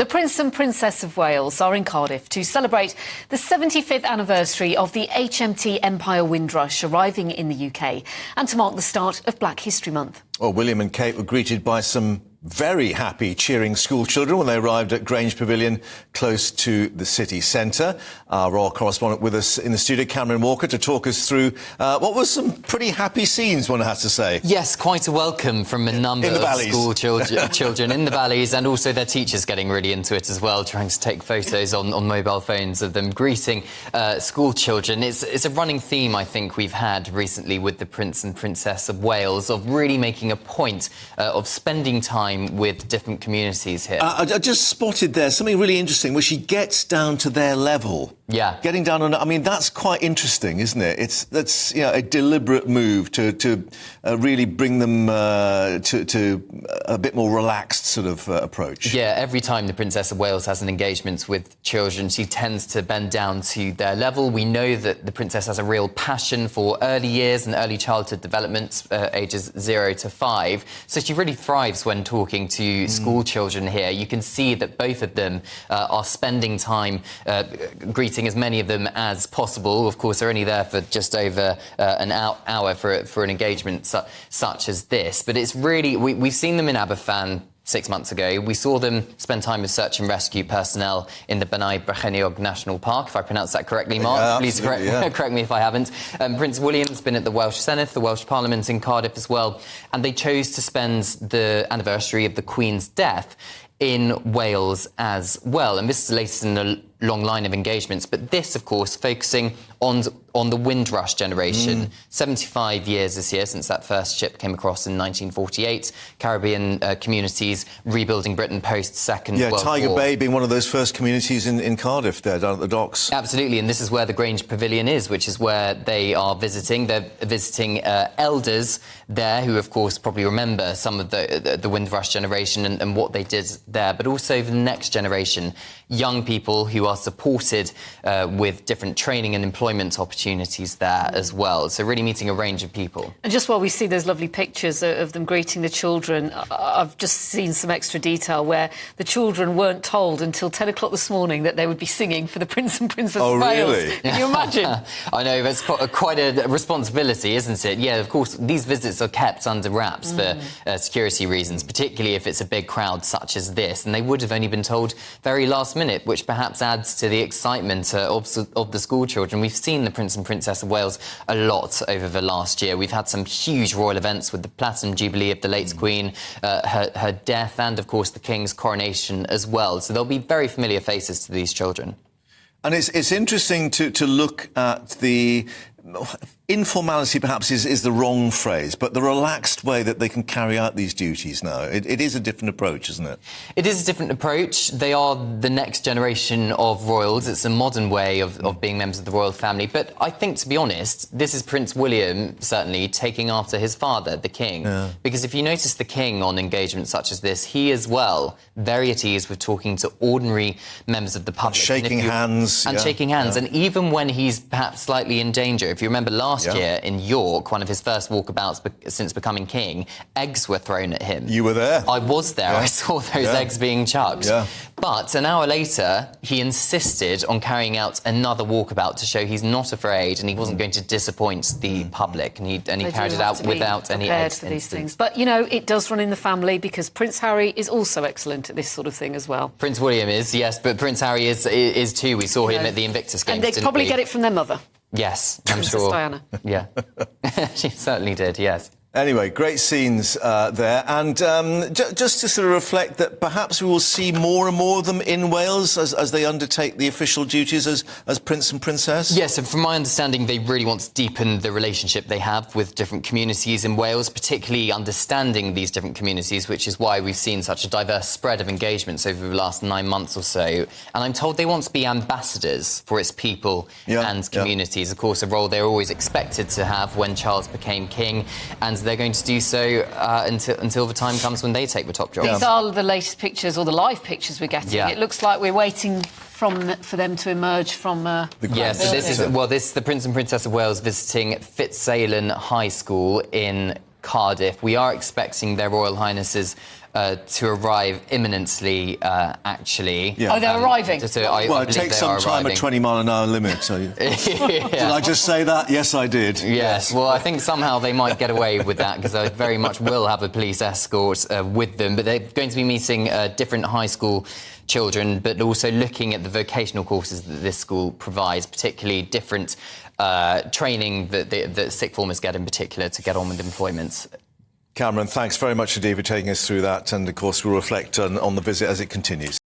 The Prince and Princess of Wales are in Cardiff to celebrate the 75th anniversary of the HMT Empire Windrush arriving in the UK and to mark the start of Black History Month. Well, William and Kate were greeted by some very happy, cheering school children when they arrived at Grange Pavilion, close to the city centre. Our Royal Correspondent with us in the studio, Cameron Walker, to talk us through what was some pretty happy scenes, one has to say. Yes, quite a welcome from a number of school children in the valleys, and also their teachers getting really into it as well, trying to take photos on mobile phones of them greeting school children. It's a running theme, I think, we've had recently with the Prince and Princess of Wales, of really making a point of spending time with different communities here. I just spotted there something really interesting where she gets down to their level. Yeah. Getting down on... I mean, that's quite interesting, isn't it? That's a deliberate move to really bring them to a bit more relaxed sort of approach. Yeah, every time the Princess of Wales has an engagement with children, she tends to bend down to their level. We know that the Princess has a real passion for early years and early childhood development, ages 0 to 5. So she really thrives when talking to school children here. You can see that both of them are spending time greeting as many of them as possible. Of course, they're only there for just over an hour for an engagement such as this. But it's really... We've seen them in Aberfan 6 months ago. We saw them spend time with search and rescue personnel in the Benai Brycheiniog National Park, if I pronounced that correctly, Mark. Yeah, please correct me if I haven't. Prince William's been at the Welsh Senedd, the Welsh Parliament in Cardiff as well, and they chose to spend the anniversary of the Queen's death in Wales as well. And this is the latest in a long line of engagements. But this, of course, focusing on the Windrush generation. 75 years this year since that first ship came across in 1948. Caribbean communities rebuilding Britain post-Second World War. Yeah, Tiger Bay being one of those first communities in Cardiff there, down at the docks. Absolutely, and this is where the Grange Pavilion is, which is where they are visiting. They're visiting elders there who, of course, probably remember some of the Windrush generation and what they did there, but also the next generation, young people who are supported with different training and employment opportunities there as well. So really meeting a range of people. And just while we see those lovely pictures of them greeting the children, I've just seen some extra detail where the children weren't told until 10 o'clock this morning that they would be singing for the Prince and Princess of Wales. Really? Can you imagine? I know, that's quite a responsibility, isn't it? Yeah, of course, these visits are kept under wraps for security reasons, particularly if it's a big crowd such as this, and they would have only been told very last minute, which perhaps adds to the excitement of the school children. We've seen the Prince and Princess of Wales a lot over the last year. We've had some huge royal events with the Platinum Jubilee of the late Queen, her death, and, of course, the King's coronation as well. So there'll be very familiar faces to these children. And it's interesting to look at the... Informality, perhaps, is the wrong phrase, but the relaxed way that they can carry out these duties now. It is a different approach, isn't it? It is a different approach. They are the next generation of royals. It's a modern way of being members of the royal family. But I think, to be honest, this is Prince William, certainly, taking after his father, the King. Yeah. Because if you notice the King on engagements such as this, he as well, very at ease with talking to ordinary members of the public. Shaking hands. And even when he's perhaps slightly in danger. If you remember last year in York, one of his first walkabouts since becoming king, eggs were thrown at him. You were there? I was there. I saw those eggs being chucked. Yeah. But an hour later, he insisted on carrying out another walkabout to show he's not afraid and he wasn't going to disappoint the public. And he carried it out without any eggs for these things. But, you know, it does run in the family because Prince Harry is also excellent at this sort of thing as well. Prince William is, yes, but Prince Harry is too. We saw him at the Invictus Games, and they probably get it from their mother. Yes, I'm Princess sure. Diana. Yeah, she certainly did, yes. Anyway, great scenes there. And just to sort of reflect that perhaps we will see more and more of them in Wales as they undertake the official duties as Prince and Princess? Yes, and from my understanding, they really want to deepen the relationship they have with different communities in Wales, particularly understanding these different communities, which is why we've seen such a diverse spread of engagements over the last 9 months or so. And I'm told they want to be ambassadors for its people and communities. Of course, a role they're always expected to have when Charles became king, and they're going to do so until the time comes when they take the top job. These are the latest pictures, or the live pictures we're getting. It looks like we're waiting for them to emerge from the so this is the Prince and Princess of Wales visiting Fitzallen High School in Cardiff. We are expecting their Royal Highnesses to arrive imminently, actually. Yeah. Oh, they're arriving. Well, it takes some time at 20-mile-an-hour limit. So Did I just say that? Yes, I did. Yes. Well, I think somehow they might get away with that because they very much will have a police escort with them. But they're going to be meeting different high school children, but also looking at the vocational courses that this school provides, particularly different training that sixth formers get in particular to get on with employment. Cameron, thanks very much indeed for taking us through that. And, of course, we'll reflect on the visit as it continues.